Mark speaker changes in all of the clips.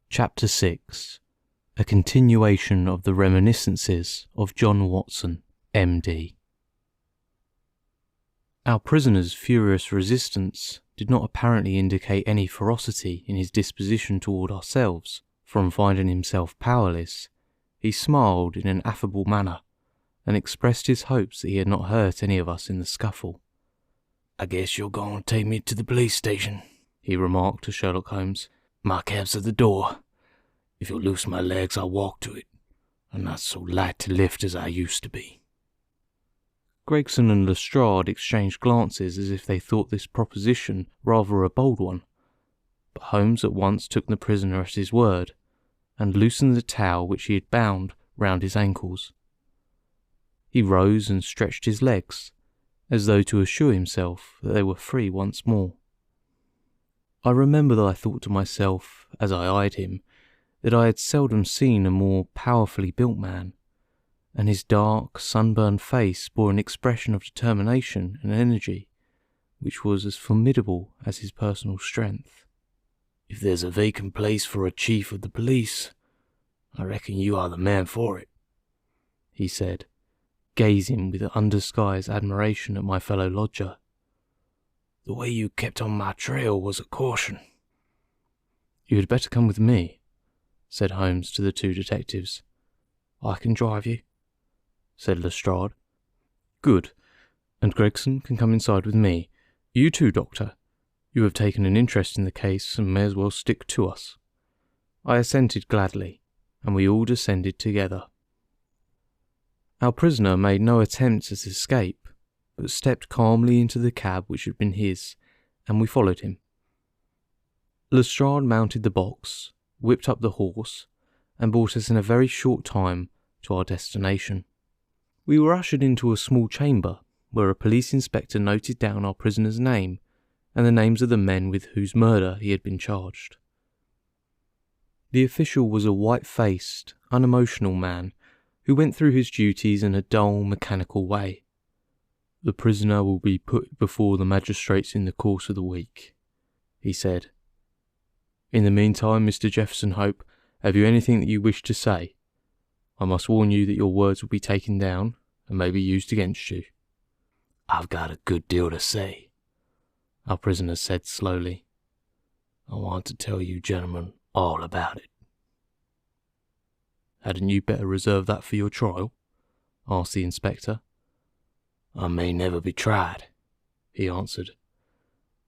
Speaker 1: Chapter 6. A continuation of the Reminiscences of John Watson, M.D. Our prisoner's furious resistance did not apparently indicate any ferocity in his disposition toward ourselves. From finding himself powerless, he smiled in an affable manner, and expressed his hopes that he had not hurt any of us in the scuffle.
Speaker 2: "I guess you're going to take me to the police station," he remarked to Sherlock Holmes. "My cab's at the door. If you'll loose my legs, I'll walk to it. I'm not so light to lift as I used to be."
Speaker 1: Gregson and Lestrade exchanged glances as if they thought this proposition rather a bold one, but Holmes at once took the prisoner at his word, and loosened the towel which he had bound round his ankles. He rose and stretched his legs, as though to assure himself that they were free once more. I remember that I thought to myself, as I eyed him, that I had seldom seen a more powerfully built man, and his dark, sunburned face bore an expression of determination and energy which was as formidable as his personal strength.
Speaker 2: "If there's a vacant place for a chief of the police, I reckon you are the man for it,"
Speaker 1: he said, gazing with undisguised admiration at my fellow lodger.
Speaker 2: "The way you kept on my trail was a caution."
Speaker 1: "You had better come with me," said Holmes to the two detectives.
Speaker 3: "I can drive you,"
Speaker 1: said Lestrade. "Good, and Gregson can come inside with me. You too, Doctor. You have taken an interest in the case and may as well stick to us." I assented gladly, and we all descended together. Our prisoner made no attempt at escape, but stepped calmly into the cab which had been his, and we followed him. Lestrade mounted the box, whipped up the horse, and brought us in a very short time to our destination. We were ushered into a small chamber, where a police inspector noted down our prisoner's name and the names of the men with whose murder he had been charged. The official was a white-faced, unemotional man who went through his duties in a dull, mechanical way. "The prisoner will be put before the magistrates in the course of the week," he said. "In the meantime, Mr. Jefferson Hope, have you anything that you wish to say? I must warn you that your words will be taken down and may be used against you."
Speaker 2: "I've got a good deal to say,"
Speaker 1: our prisoner said slowly.
Speaker 2: "I want to tell you gentlemen all about it."
Speaker 1: "Hadn't you better reserve that for your trial?" asked the inspector.
Speaker 2: "I may never be tried," he answered.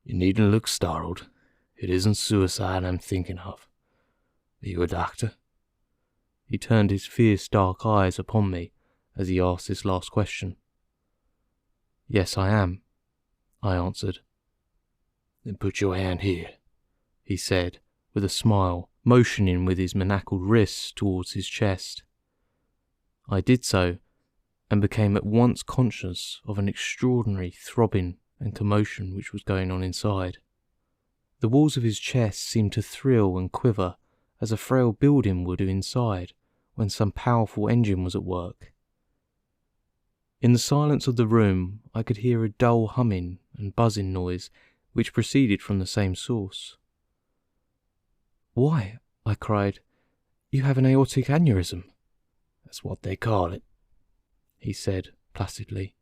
Speaker 2: "You needn't look startled. It isn't suicide I'm thinking of. Are you a doctor?"
Speaker 1: He turned his fierce dark eyes upon me as he asked this last question. "Yes, I am," I answered.
Speaker 2: "Then put your hand here,"
Speaker 1: he said, with a smile, motioning with his manacled wrists towards his chest. I did so, and became at once conscious of an extraordinary throbbing and commotion which was going on inside. The walls of his chest seemed to thrill and quiver as a frail building would do inside when some powerful engine was at work. In the silence of the room I could hear a dull humming and buzzing noise which proceeded from the same source. "Why," I cried, "you have an aortic aneurysm."
Speaker 2: "That's what they call it," he said placidly.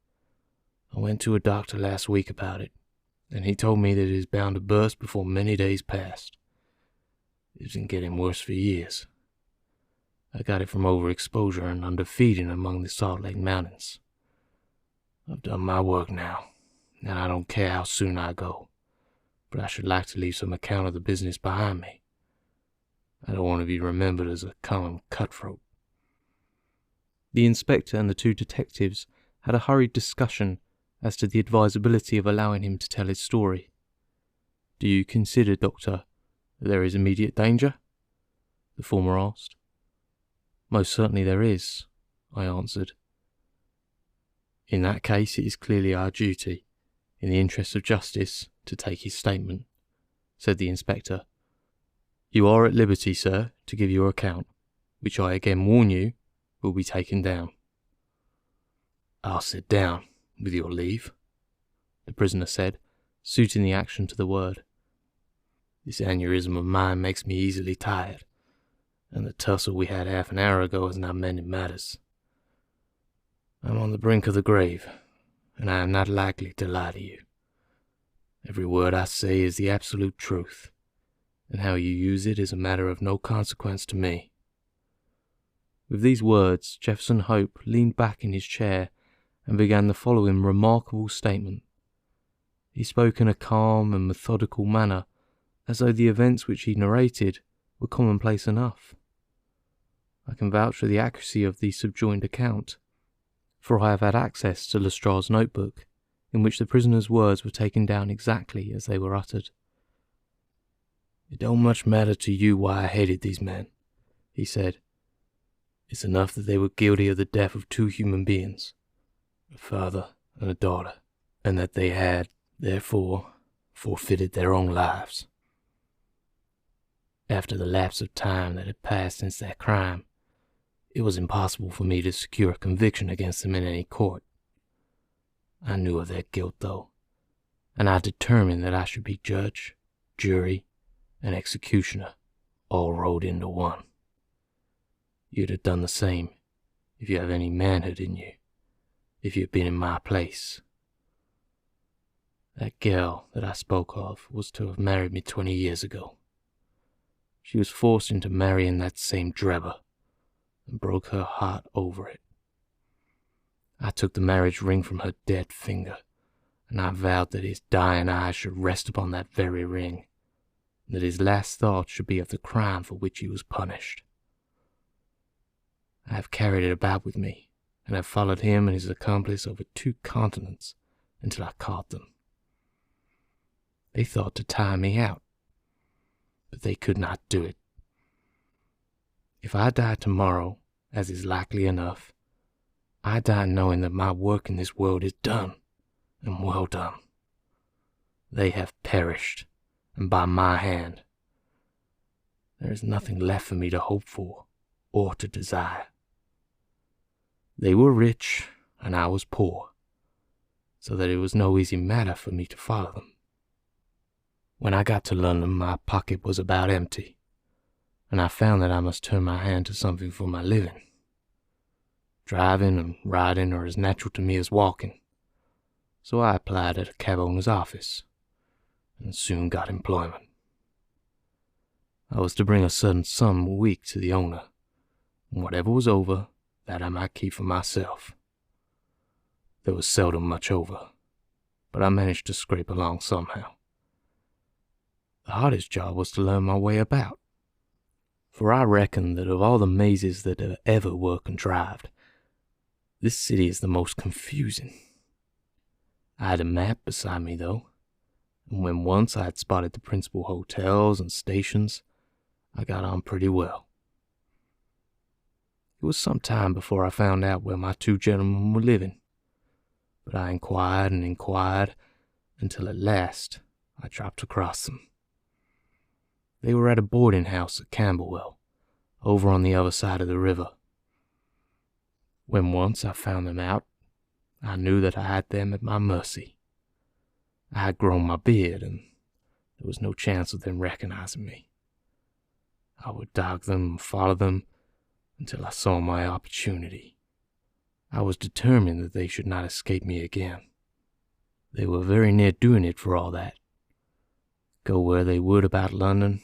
Speaker 2: "I went to a doctor last week about it, and he told me that it is bound to burst before many days passed. It's been getting worse for years. I got it from overexposure and underfeeding among the Salt Lake Mountains. I've done my work now, and I don't care how soon I go, but I should like to leave some account of the business behind me. I don't want to be remembered as a common cutthroat."
Speaker 1: The inspector and the two detectives had a hurried discussion as to the advisability of allowing him to tell his story. "Do you consider, Doctor, that there is immediate danger?" the former asked. "Most certainly there is," I answered. "In that case it is clearly our duty, in the interest of justice, to take his statement," said the inspector. "You are at liberty, sir, to give your account, which I again warn you will be taken down."
Speaker 2: "I'll sit down, with your leave,"
Speaker 1: the prisoner said, suiting the action to the word.
Speaker 2: "This aneurysm of mine makes me easily tired, and the tussle we had half an hour ago has not mended matters. I'm on the brink of the grave, and I am not likely to lie to you. Every word I say is the absolute truth, and how you use it is a matter of no consequence to me."
Speaker 1: With these words, Jefferson Hope leaned back in his chair and began the following remarkable statement. He spoke in a calm and methodical manner, as though the events which he narrated were commonplace enough. I can vouch for the accuracy of the subjoined account, for I have had access to Lestrade's notebook, in which the prisoner's words were taken down exactly as they were uttered.
Speaker 2: "It don't much matter to you why I hated these men," he said. "It's enough that they were guilty of the death of two human beings, a father and a daughter, and that they had, therefore, forfeited their own lives. After the lapse of time that had passed since that crime, it was impossible for me to secure a conviction against them in any court. I knew of their guilt, though, and I determined that I should be judge, jury, and executioner, all rolled into one. You'd have done the same, if you have any manhood in you, if you had been in my place. That girl that I spoke of was to have married me 20 years ago. She was forced into marrying that same Drebber, and broke her heart over it. I took the marriage ring from her dead finger, and I vowed that his dying eyes should rest upon that very ring, and that his last thought should be of the crime for which he was punished. I have carried it about with me, and have followed him and his accomplice over 2 continents until I caught them. They thought to tire me out, but they could not do it. If I die tomorrow, as is likely enough, I die knowing that my work in this world is done, and well done. They have perished, and by my hand. There is nothing left for me to hope for, or to desire. They were rich, and I was poor, so that it was no easy matter for me to follow them. When I got to London, my pocket was about empty, and I found that I must turn my hand to something for my living. Driving and riding are as natural to me as walking, so I applied at a cab owner's office, and soon got employment. I was to bring a certain sum a week to the owner, and whatever was over, that I might keep for myself. There was seldom much over, but I managed to scrape along somehow. The hardest job was to learn my way about, for I reckon that of all the mazes that ever were contrived, this city is the most confusing. I had a map beside me, though, and when once I had spotted the principal hotels and stations, I got on pretty well. It was some time before I found out where my 2 gentlemen were living, but I inquired and inquired until at last I dropped across them. They were at a boarding house at Camberwell, over on the other side of the river. When once I found them out, I knew that I had them at my mercy. I had grown my beard, and there was no chance of them recognizing me. I would dog them and follow them until I saw my opportunity. I was determined that they should not escape me again. They were very near doing it for all that. Go where they would about London,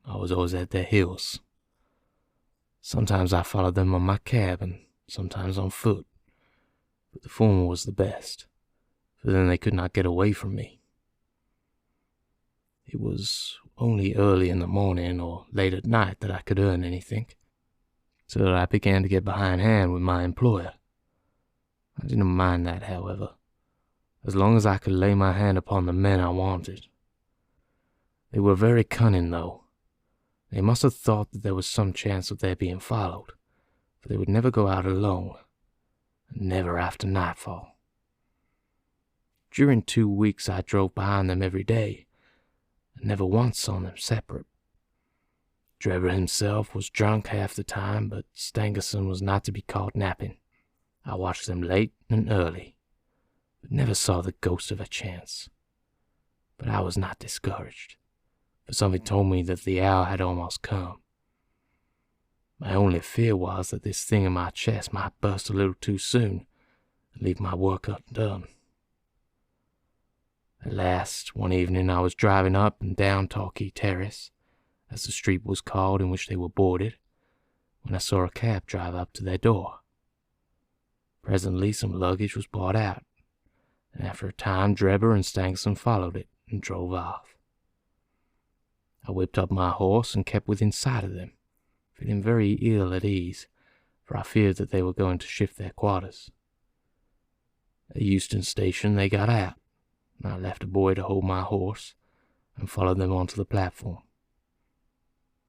Speaker 2: I was always at their heels. Sometimes I followed them on my cab, and sometimes on foot, but the former was the best, for then they could not get away from me. It was only early in the morning or late at night that I could earn anything, so that I began to get behindhand with my employer. I didn't mind that, however, as long as I could lay my hand upon the men I wanted. They were very cunning, though. They must have thought that there was some chance of their being followed, for they would never go out alone, and never after nightfall. During 2 weeks I drove behind them every day, and never once saw them separate. Drebber himself was drunk half the time, but Stangerson was not to be caught napping. I watched them late and early, but never saw the ghost of a chance. But I was not discouraged, for something told me that the hour had almost come. My only fear was that this thing in my chest might burst a little too soon and leave my work undone. At last, one evening I was driving up and down Torquay Terrace, as the street was called in which they were boarded, when I saw a cab drive up to their door. Presently some luggage was brought out, and after a time Drebber and Stangerson followed it and drove off. I whipped up my horse and kept within sight of them, feeling very ill at ease, for I feared that they were going to shift their quarters. At Euston Station they got out, and I left a boy to hold my horse and followed them onto the platform.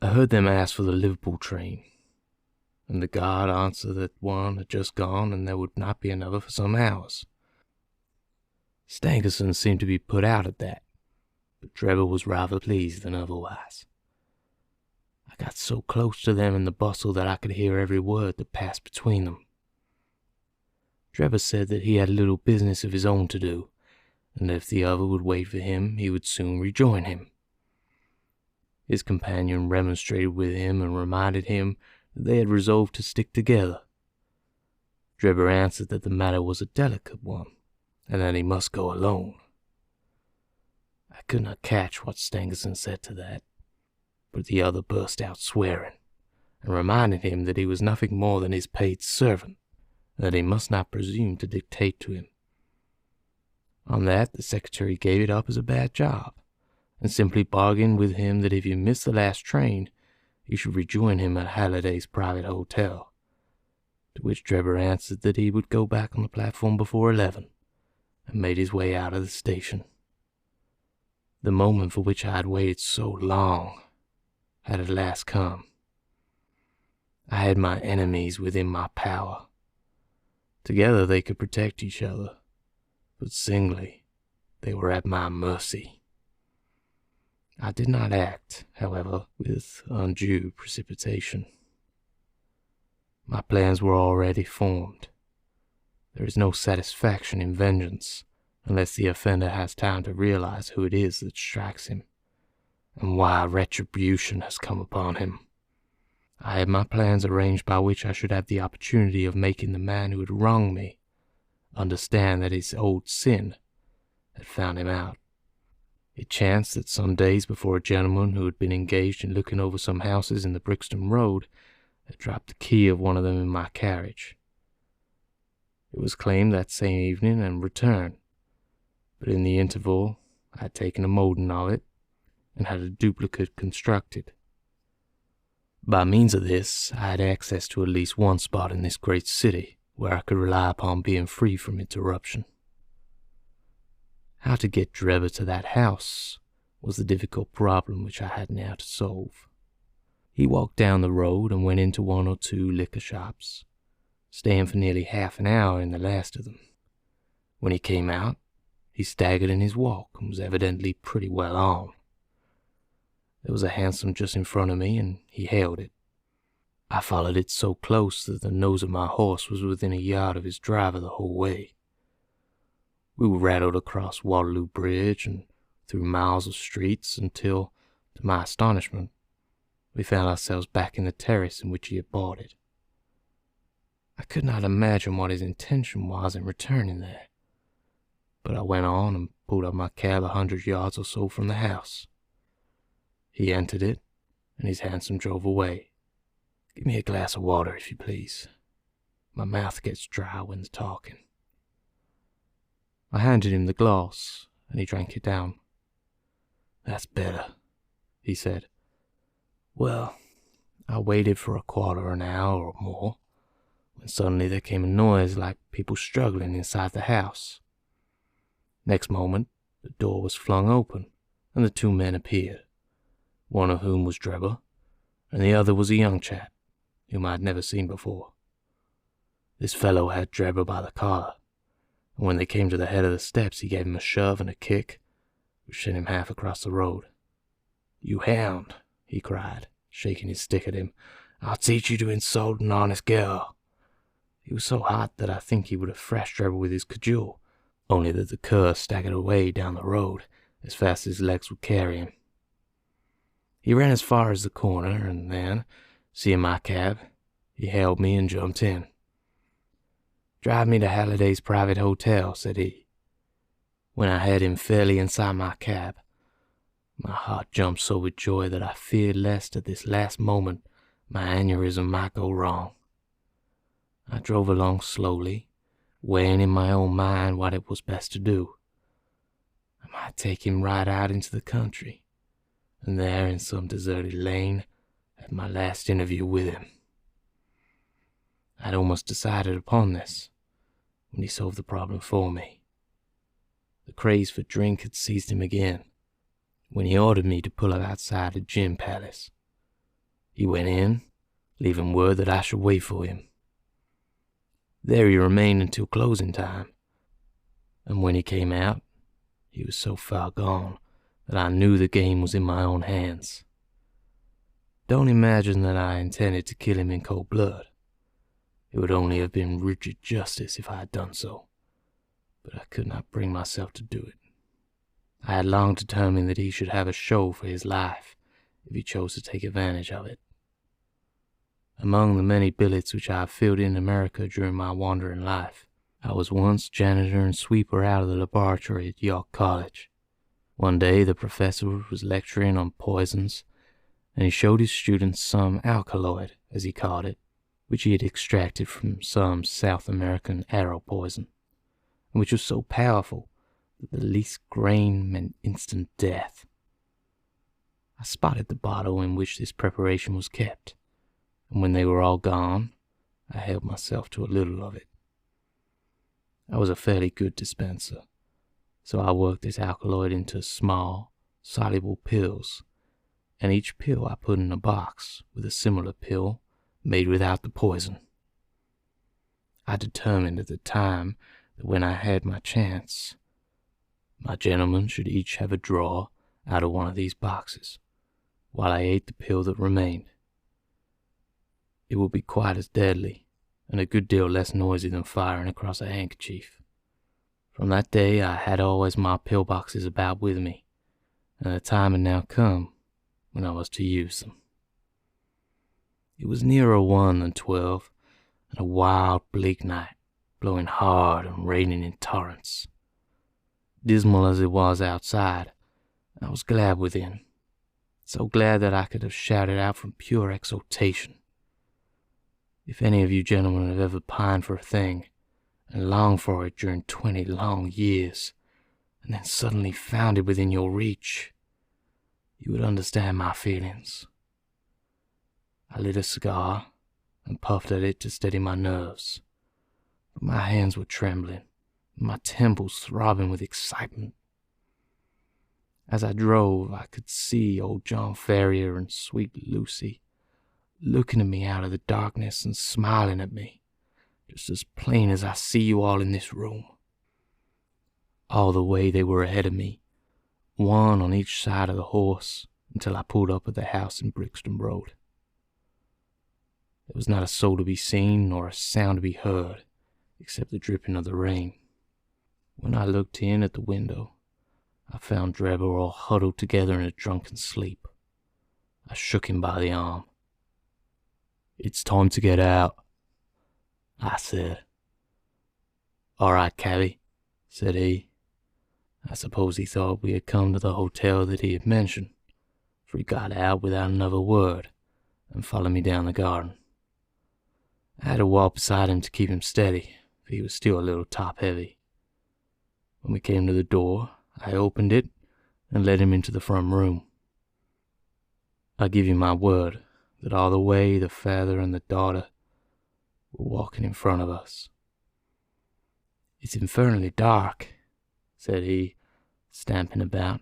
Speaker 2: I heard them ask for the Liverpool train, and the guard answered that one had just gone and there would not be another for some hours. Stangerson seemed to be put out at that, but Drebber was rather pleased than otherwise. I got so close to them in the bustle that I could hear every word that passed between them. Drebber said that he had a little business of his own to do, and that if the other would wait for him, he would soon rejoin him. His companion remonstrated with him and reminded him that they had resolved to stick together. Drebber answered that the matter was a delicate one, and that he must go alone. I could not catch what Stangerson said to that, but the other burst out swearing, and reminded him that he was nothing more than his paid servant, and that he must not presume to dictate to him. On that, the secretary gave it up as a bad job, and simply bargained with him that if he missed the last train, he should rejoin him at Halliday's private hotel, to which Drebber answered that he would go back on the platform before 11, and made his way out of the station. The moment for which I had waited so long had at last come. I had my enemies within my power. Together they could protect each other, but singly they were at my mercy. I did not act, however, with undue precipitation. My plans were already formed. There is no satisfaction in vengeance unless the offender has time to realize who it is that strikes him, and why retribution has come upon him. I had my plans arranged by which I should have the opportunity of making the man who had wronged me understand that his old sin had found him out. It chanced that some days before a gentleman who had been engaged in looking over some houses in the Brixton Road had dropped the key of one of them in my carriage. It was claimed that same evening and returned, but in the interval I had taken a molding of it and had a duplicate constructed. By means of this, I had access to at least one spot in this great city where I could rely upon being free from interruption. How to get Drebber to that house was the difficult problem which I had now to solve. He walked down the road and went into one or two liquor shops, staying for nearly half an hour in the last of them. When he came out, he staggered in his walk and was evidently pretty well on. There was a hansom just in front of me, and he hailed it. I followed it so close that the nose of my horse was within a yard of his driver the whole way. We rattled across Waterloo Bridge and through miles of streets until, to my astonishment, we found ourselves back in the terrace in which he had boarded. I could not imagine what his intention was in returning there, but I went on and pulled up my cab 100 yards or so from the house. He entered it, and his hansom drove away. "Give me a glass of water, if you please. My mouth gets dry when talking." I handed him the glass, and he drank it down. "That's better," he said. "Well, I waited for a quarter of an hour or more, when suddenly there came a noise like people struggling inside the house. Next moment, the door was flung open, and the two men appeared, one of whom was Drebber, and the other was a young chap, whom I had never seen before. This fellow had Drebber by the collar, and when they came to the head of the steps he gave him a shove and a kick, which sent him half across the road. "You hound," he cried, shaking his stick at him, "I'll teach you to insult an honest girl." He was so hot that I think he would have thrashed Drebber with his cudgel, only that the cur staggered away down the road as fast as his legs would carry him. He ran as far as the corner, and then, Seeing my cab, he hailed me and jumped in. "Drive me to Halliday's private hotel," said he. When I had him fairly inside my cab, my heart jumped so with joy that I feared lest at this last moment my aneurysm might go wrong. I drove along slowly, weighing in my own mind what it was best to do. I might take him right out into the country, and there in some deserted lane have my last interview with him. I'd almost decided upon this when he solved the problem for me. The craze for drink had seized him again when he ordered me to pull up outside a gin palace. He went in, leaving word that I should wait for him. There he remained until closing time, and when he came out, he was so far gone that I knew the game was in my own hands. Don't imagine that I intended to kill him in cold blood. It would only have been rigid justice if I had done so, but I could not bring myself to do it. I had long determined that he should have a show for his life if he chose to take advantage of it. Among the many billets which I have filled in America during my wandering life, I was once janitor and sweeper out of the laboratory at York College. One day the professor was lecturing on poisons, and he showed his students some alkaloid, as he called it, which he had extracted from some South American arrow poison, and which was so powerful that the least grain meant instant death. I spotted the bottle in which this preparation was kept, and when they were all gone, I helped myself to a little of it. I was a fairly good dispenser, so I worked this alkaloid into small, soluble pills, and each pill I put in a box with a similar pill made without the poison. I determined at the time that when I had my chance, my gentlemen should each have a draw out of one of these boxes, while I ate the pill that remained. It would be quite as deadly, and a good deal less noisy than firing across a handkerchief. From that day I had always my pill boxes about with me, and the time had now come when I was to use them. It was nearer 1 than 12, and a wild, bleak night, blowing hard and raining in torrents. Dismal as it was outside, I was glad within, so glad that I could have shouted out from pure exultation. If any of you gentlemen have ever pined for a thing, and longed for it during 20 long years, and then suddenly found it within your reach, you would understand my feelings. I lit a cigar and puffed at it to steady my nerves, but my hands were trembling, and my temples throbbing with excitement. As I drove, I could see old John Ferrier and sweet Lucy looking at me out of the darkness and smiling at me, just as plain as I see you all in this room. All the way they were ahead of me, one on each side of the horse, until I pulled up at the house in Brixton Road. There was not a soul to be seen, nor a sound to be heard, except the dripping of the rain. When I looked in at the window, I found Drebber all huddled together in a drunken sleep. I shook him by the arm. "It's time to get out," I said. "All right, cabby," said he. I suppose he thought we had come to the hotel that he had mentioned, for he got out without another word and followed me down the garden. I had to walk beside him to keep him steady, for he was still a little top-heavy. When we came to the door, I opened it and led him into the front room. I give you my word that all the way the father and the daughter were walking in front of us. "It's infernally dark," said he, stamping about.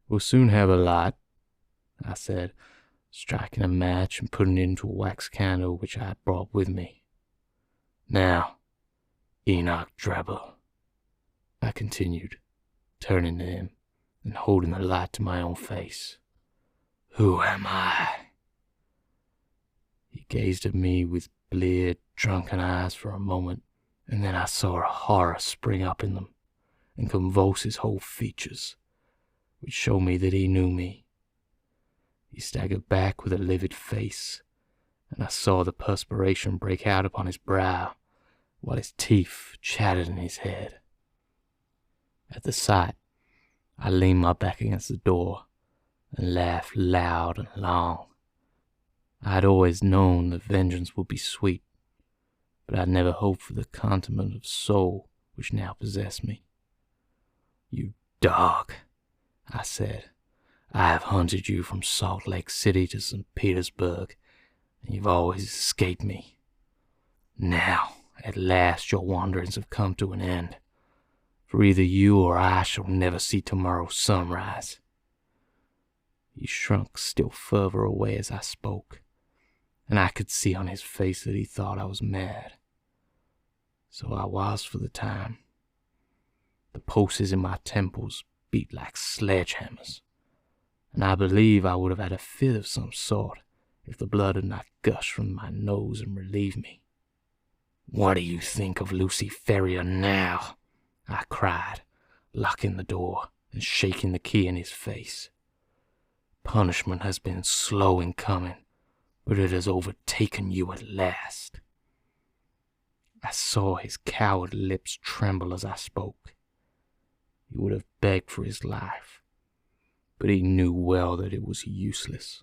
Speaker 2: "We'll soon have a light," I said, striking a match and putting it into a wax candle which I had brought with me. "Now, Enoch Drebber," I continued, turning to him and holding the light to my own face. "Who am I?" He gazed at me with bleared, drunken eyes for a moment, and then I saw a horror spring up in them and convulse his whole features, which showed me that he knew me. He staggered back with a livid face, and I saw the perspiration break out upon his brow, while his teeth chattered in his head. At the sight, I leaned my back against the door and laughed loud and long. I had always known that vengeance would be sweet, but I had never hoped for the contentment of soul which now possessed me. "You dog," I said. "I have hunted you from Salt Lake City to St. Petersburg, and you've always escaped me. Now, at last, your wanderings have come to an end, for either you or I shall never see tomorrow's sunrise." He shrunk still further away as I spoke, and I could see on his face that he thought I was mad. So I was for the time. The pulses in my temples beat like sledgehammers, and I believe I would have had a fit of some sort if the blood had not gushed from my nose and relieved me. "What do you think of Lucy Ferrier now?" I cried, locking the door and shaking the key in his face. "Punishment has been slow in coming, but it has overtaken you at last." I saw his coward lips tremble as I spoke. He would have begged for his life, but he knew well that it was useless.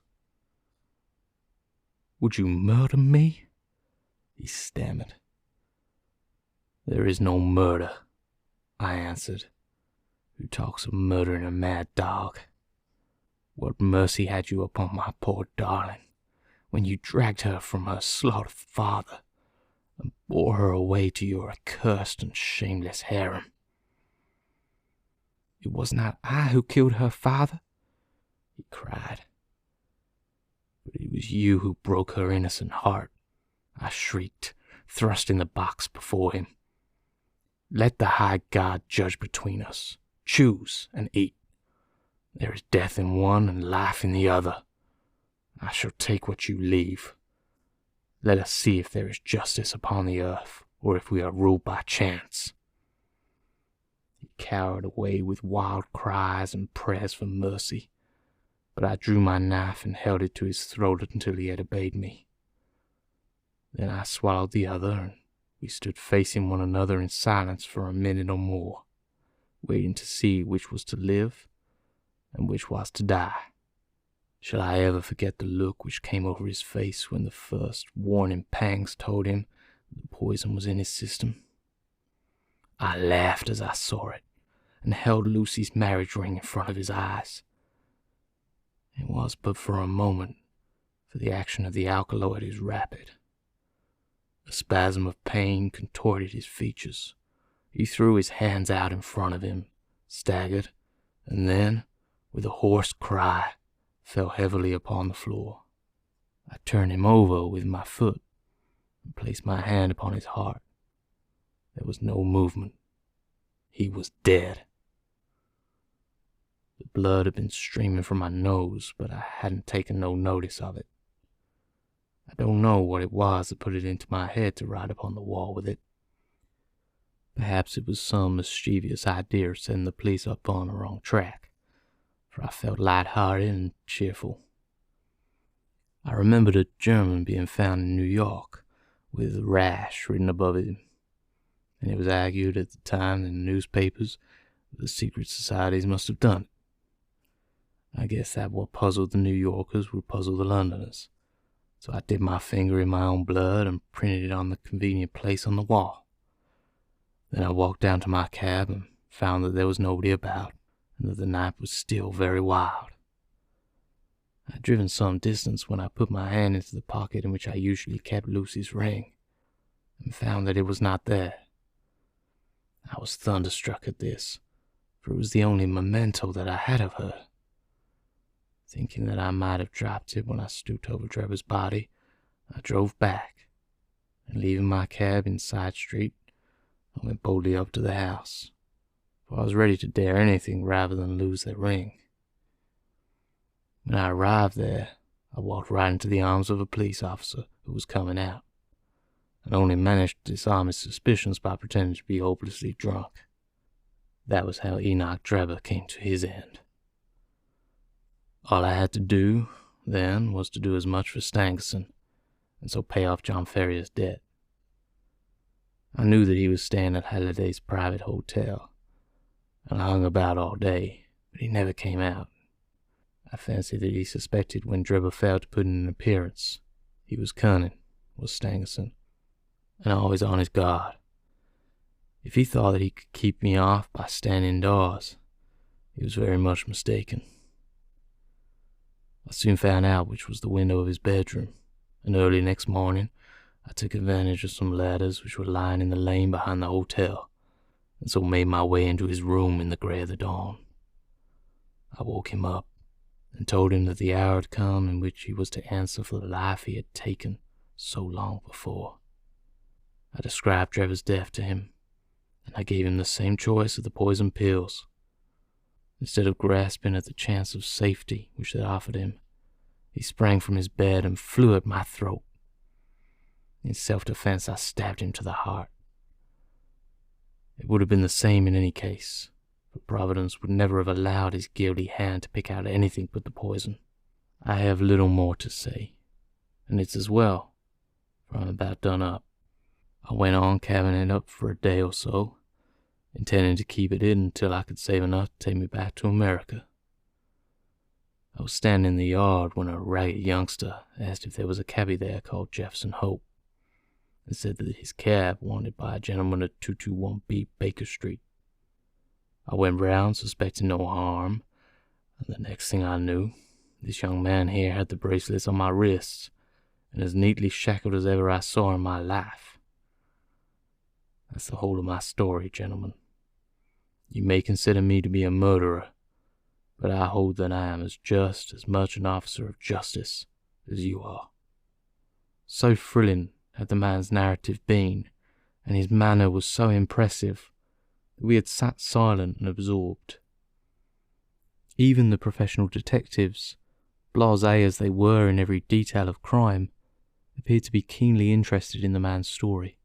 Speaker 2: "Would you murder me?" he stammered. "There is no murder," I answered. "Who talks of murdering a mad dog? What mercy had you upon my poor darling, when you dragged her from her slaughtered father, and bore her away to your accursed and shameless harem?" "It was not I who killed her father," he cried. "But it was you who broke her innocent heart," I shrieked, thrusting the box before him. "Let the high God judge between us. Choose and eat. There is death in one and life in the other. I shall take what you leave. Let us see if there is justice upon the earth, or if we are ruled by chance." He cowered away with wild cries and prayers for mercy, but I drew my knife and held it to his throat until he had obeyed me. Then I swallowed the other, and we stood facing one another in silence for a minute or more, waiting to see which was to live and which was to die. Shall I ever forget the look which came over his face when the first warning pangs told him that the poison was in his system? I laughed as I saw it, and held Lucy's marriage ring in front of his eyes. It was but for a moment, for the action of the alkaloid is rapid. A spasm of pain contorted his features. He threw his hands out in front of him, staggered, and then, with a hoarse cry, fell heavily upon the floor. I turned him over with my foot and placed my hand upon his heart. There was no movement. He was dead. The blood had been streaming from my nose, but I hadn't taken no notice of it. I don't know what it was that put it into my head to write upon the wall with it. Perhaps it was some mischievous idea of setting the police up on the wrong track, for I felt light-hearted and cheerful. I remembered a German being found in New York, with "rash" written above him, and it was argued at the time in the newspapers that the secret societies must have done it. I guess that what puzzled the New Yorkers would puzzle the Londoners, so I dipped my finger in my own blood and printed it on the convenient place on the wall. Then I walked down to my cab and found that there was nobody about, and that the night was still very wild. I had driven some distance when I put my hand into the pocket in which I usually kept Lucy's ring, and found that it was not there. I was thunderstruck at this, for it was the only memento that I had of her. Thinking that I might have dropped it when I stooped over Trevor's body, I drove back, and leaving my cab in Side Street, I went boldly up to the house, for I was ready to dare anything rather than lose that ring. When I arrived there, I walked right into the arms of a police officer who was coming out, and only managed to disarm his suspicions by pretending to be hopelessly drunk. That was how Enoch Drebber came to his end. All I had to do then was to do as much for Stangerson, and so pay off John Ferrier's debt. I knew that he was staying at Halliday's private hotel, and I hung about all day, but he never came out. I fancied that he suspected when Drebber failed to put in an appearance. He was cunning, was Stangerson, and always on his guard. If he thought that he could keep me off by staying indoors, he was very much mistaken. I soon found out which was the window of his bedroom, and early next morning I took advantage of some ladders which were lying in the lane behind the hotel, and so made my way into his room in the grey of the dawn. I woke him up, and told him that the hour had come in which he was to answer for the life he had taken so long before. I described Drebber's death to him, and I gave him the same choice of the poison pills. Instead of grasping at the chance of safety which they offered him, he sprang from his bed and flew at my throat. In self-defense, I stabbed him to the heart. It would have been the same in any case, but Providence would never have allowed his guilty hand to pick out anything but the poison. I have little more to say, and it's as well, for I'm about done up. I went on cabbing it up for a day or so, intending to keep it hidden until I could save enough to take me back to America. I was standing in the yard when a ragged youngster asked if there was a cabby there called Jefferson Hope, and said that his cab wanted by a gentleman at 221B Baker Street. I went round suspecting no harm, and the next thing I knew, this young man here had the bracelets on my wrists, and as neatly shackled as ever I saw in my life. That's the whole of my story, gentlemen. You may consider me to be a murderer, but I hold that I am just as much an officer of justice as you are. So thrilling had the man's narrative been, and his manner was so impressive, that we had sat silent and absorbed. Even the professional detectives, blasé as they were in every detail of crime, appeared to be keenly interested in the man's story.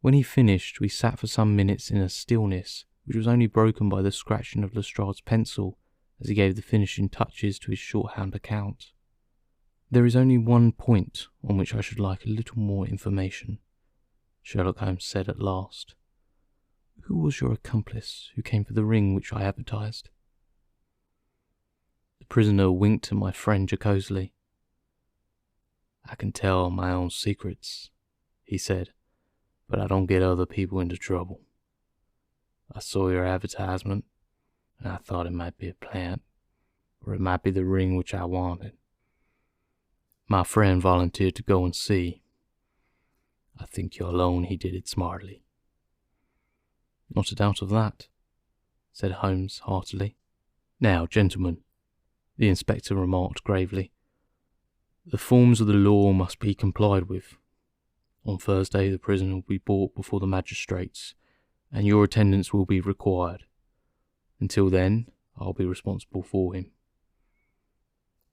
Speaker 2: When he finished, we sat for some minutes in a stillness which was only broken by the scratching of Lestrade's pencil as he gave the finishing touches to his shorthand account. "There is only one point on which I should like a little more information," Sherlock Holmes said at last. "Who was your accomplice who came for the ring which I advertised?" The prisoner winked at my friend jocosely. "I can tell my own secrets," he said, "but I don't get other people into trouble. I saw your advertisement, and I thought it might be a plant, or it might be the ring which I wanted. My friend volunteered to go and see. I think you're alone he did it smartly." "Not a doubt of that," said Holmes heartily. "Now, gentlemen," the inspector remarked gravely, "the forms of the law must be complied with. On Thursday the prisoner will be brought before the magistrates, and your attendance will be required. Until then, I'll be responsible for him."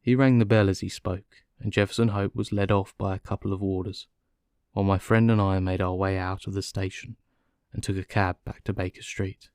Speaker 2: He rang the bell as he spoke, and Jefferson Hope was led off by a couple of warders, while my friend and I made our way out of the station and took a cab back to Baker Street.